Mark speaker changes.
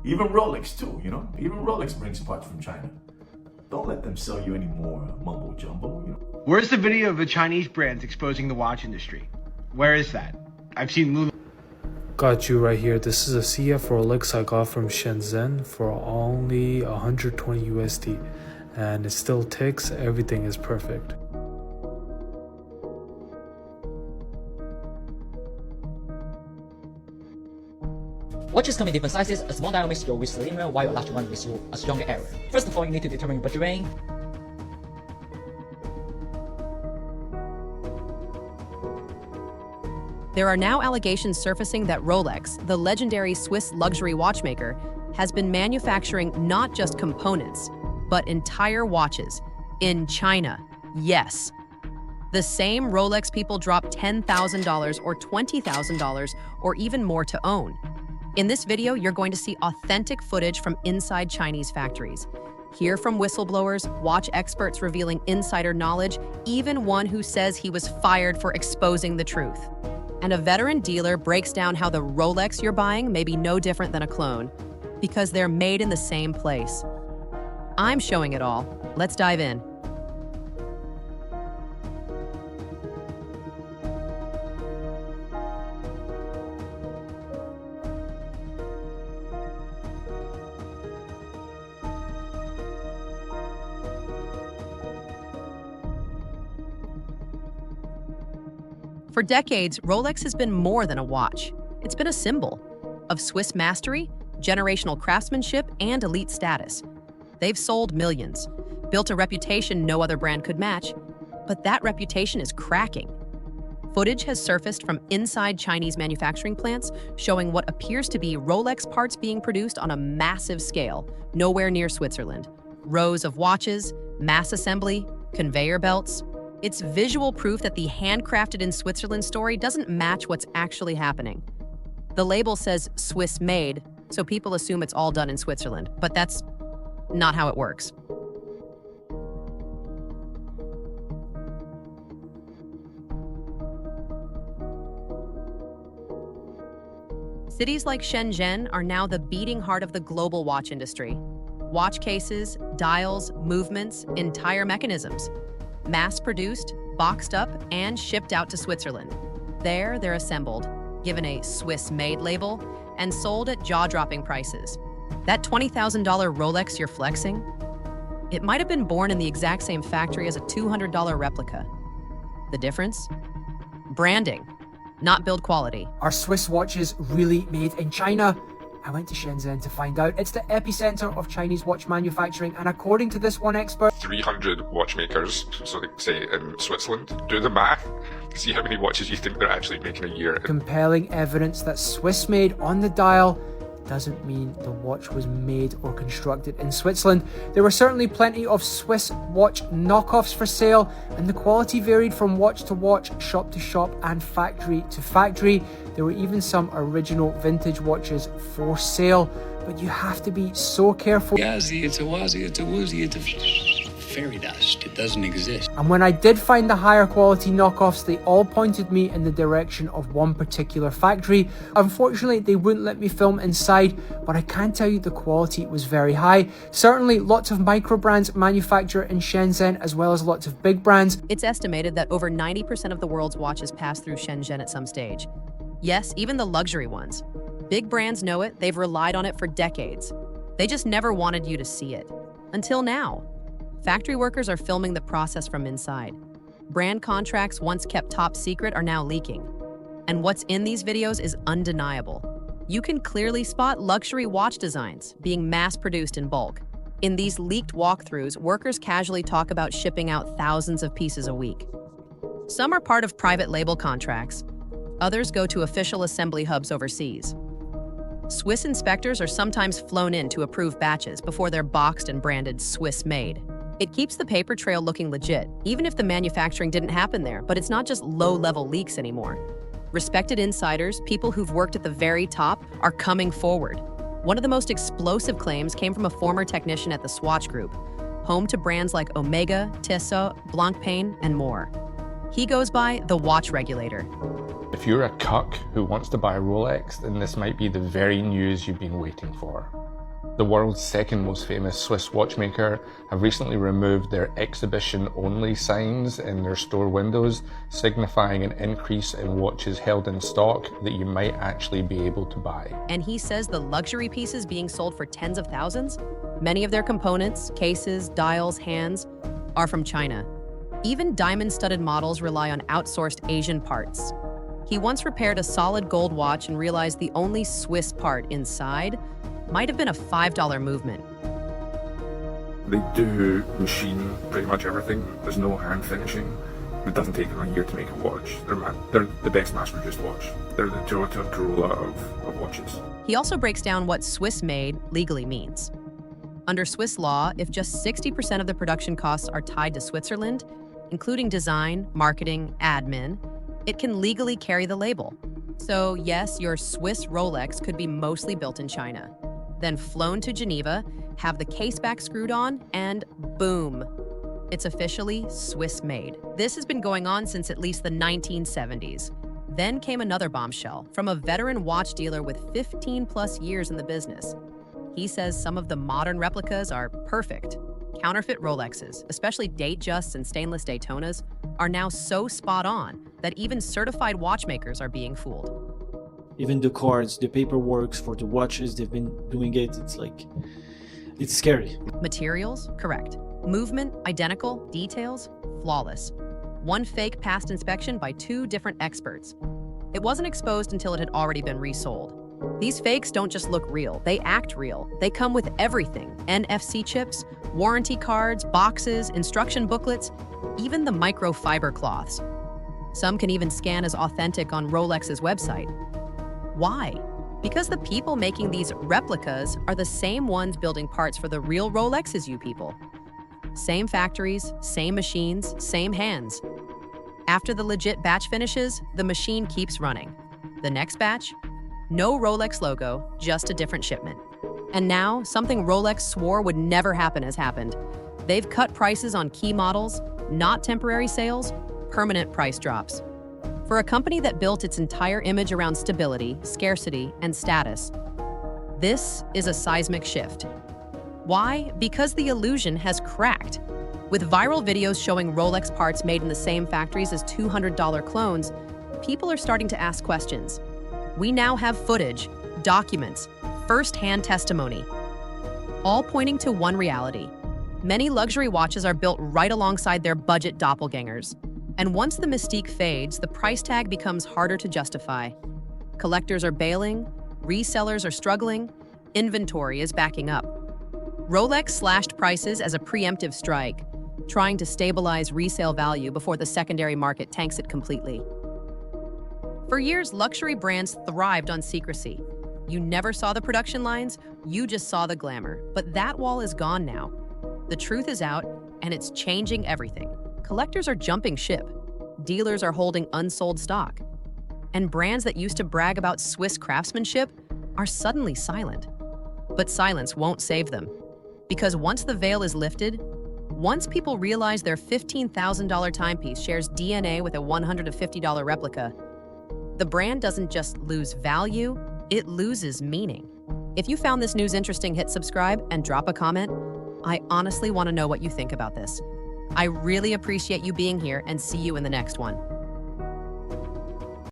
Speaker 1: Even Rolex too, you know? Even Rolex brings parts from China. Don't let them sell you any more mumbo jumbo, you know?
Speaker 2: Where's the video of the Chinese brands exposing the watch industry? Where is that? I've seen
Speaker 3: Got you right here. This is a CF Rolex I got from Shenzhen for only 120 USD. And it still ticks. Everything is perfect.
Speaker 4: Watches come in different sizes. A small dial makes your wrist slimmer, while a large one makes you a stronger area. First of all, you need to determine your body weight.
Speaker 5: There are now allegations surfacing that Rolex, the legendary Swiss luxury watchmaker, has been manufacturing not just components, but entire watches in China. Yes. The same Rolex people drop $10,000 or $20,000 or even more to own. In this video, you're going to see authentic footage from inside Chinese factories. Hear from whistleblowers, watch experts revealing insider knowledge, even one who says he was fired for exposing the truth. And a veteran dealer breaks down how the Rolex you're buying may be no different than a clone, because they're made in the same place. I'm showing it all. Let's dive in. For decades, Rolex has been more than a watch. It's been a symbol of Swiss mastery, generational craftsmanship, and elite status. They've sold millions, built a reputation no other brand could match, but that reputation is cracking. Footage has surfaced from inside Chinese manufacturing plants showing what appears to be Rolex parts being produced on a massive scale, nowhere near Switzerland. Rows of watches, mass assembly, conveyor belts. It's visual proof that the handcrafted in Switzerland story doesn't match what's actually happening. The label says Swiss made, so people assume it's all done in Switzerland, but that's not how it works. Cities like Shenzhen are now the beating heart of the global watch industry. Watch cases, dials, movements, entire mechanisms. Mass-produced, boxed up, and shipped out to Switzerland. There, they're assembled, given a Swiss-made label, and sold at jaw-dropping prices. That $20,000 Rolex you're flexing? It might have been born in the exact same factory as a $200 replica. The difference? Branding, not build quality.
Speaker 6: Are Swiss watches really made in China? I went to Shenzhen to find out. It's the epicenter of Chinese watch manufacturing, and according to this one expert,
Speaker 7: 300 watchmakers, so like say in Switzerland. Do the math, see how many watches you think they're actually making a year.
Speaker 6: Compelling evidence that Swiss made on the dial doesn't mean the watch was made or constructed in Switzerland. There were certainly plenty of Swiss watch knockoffs for sale, and the quality varied from watch to watch, shop to shop, and factory to factory. There were even some original vintage watches for sale, but you have to be so careful.
Speaker 8: Yazi, it's a wazi, it's a woozy, it's a fairy dust. It doesn't exist.
Speaker 6: And when I did find the higher quality knockoffs, they all pointed me in the direction of one particular factory. Unfortunately, they wouldn't let me film inside, but I can tell you the quality was very high. Certainly, lots of micro brands manufacture in Shenzhen, as well as lots of big brands.
Speaker 5: It's estimated that over 90% of the world's watches pass through Shenzhen at some stage. Yes, even the luxury ones. Big brands know it, they've relied on it for decades. They just never wanted you to see it. Until now. Factory workers are filming the process from inside. Brand contracts once kept top secret are now leaking. And what's in these videos is undeniable. You can clearly spot luxury watch designs being mass-produced in bulk. In these leaked walkthroughs, workers casually talk about shipping out thousands of pieces a week. Some are part of private label contracts. Others go to official assembly hubs overseas. Swiss inspectors are sometimes flown in to approve batches before they're boxed and branded Swiss-made. It keeps the paper trail looking legit, even if the manufacturing didn't happen there, but it's not just low-level leaks anymore. Respected insiders, people who've worked at the very top, are coming forward. One of the most explosive claims came from a former technician at the Swatch Group, home to brands like Omega, Tissot, Blancpain, and more. He goes by the Watch Regulator.
Speaker 9: If you're a cuck who wants to buy a Rolex, then this might be the very news you've been waiting for. The world's second most famous Swiss watchmaker have recently removed their exhibition-only signs in their store windows, signifying an increase in watches held in stock that you might actually be able to buy.
Speaker 5: And he says the luxury pieces being sold for tens of thousands, many of their components, cases, dials, hands, are from China. Even diamond-studded models rely on outsourced Asian parts. He once repaired a solid gold watch and realized the only Swiss part inside might have been a $5 movement.
Speaker 7: They do machine pretty much everything. There's no hand finishing. It doesn't take them a year to make a watch. They're the best mass-produced watch. They're the Toyota Corolla of watches.
Speaker 5: He also breaks down what Swiss-made legally means. Under Swiss law, if just 60% of the production costs are tied to Switzerland, including design, marketing, admin, it can legally carry the label. So yes, your Swiss Rolex could be mostly built in China, then flown to Geneva, have the case back screwed on, and boom, it's officially Swiss-made. This has been going on since at least the 1970s. Then came another bombshell from a veteran watch dealer with 15+ years in the business. He says some of the modern replicas are perfect. Counterfeit Rolexes, especially Datejusts and stainless Daytonas, are now so spot on that even certified watchmakers are being fooled.
Speaker 10: Even the cards, the paperwork for the watches, they've been doing it. It's scary.
Speaker 5: Materials, correct. Movement, identical. Details, flawless. One fake passed inspection by 2 different experts. It wasn't exposed until it had already been resold. These fakes don't just look real, they act real. They come with everything: NFC chips, warranty cards, boxes, instruction booklets, even the microfiber cloths. Some can even scan as authentic on Rolex's website. Why? Because the people making these replicas are the same ones building parts for the real Rolexes, you people. Same factories, same machines, same hands. After the legit batch finishes, the machine keeps running. The next batch? No Rolex logo, just a different shipment. And now, something Rolex swore would never happen has happened. They've cut prices on key models, not temporary sales, permanent price drops. For a company that built its entire image around stability, scarcity, and status, this is a seismic shift. Why? Because the illusion has cracked. With viral videos showing Rolex parts made in the same factories as $200 clones, people are starting to ask questions. We now have footage, documents, first-hand testimony, all pointing to one reality. Many luxury watches are built right alongside their budget doppelgangers. And once the mystique fades, the price tag becomes harder to justify. Collectors are bailing, resellers are struggling, inventory is backing up. Rolex slashed prices as a preemptive strike, trying to stabilize resale value before the secondary market tanks it completely. For years, luxury brands thrived on secrecy. You never saw the production lines, you just saw the glamour. But that wall is gone now. The truth is out, and it's changing everything. Collectors are jumping ship. Dealers are holding unsold stock. And brands that used to brag about Swiss craftsmanship are suddenly silent. But silence won't save them. Because once the veil is lifted, once people realize their $15,000 timepiece shares DNA with a $150 replica, the brand doesn't just lose value, it loses meaning. If you found this news interesting, hit subscribe and drop a comment. I honestly want to know what you think about this. I really appreciate you being here and see you in the next one.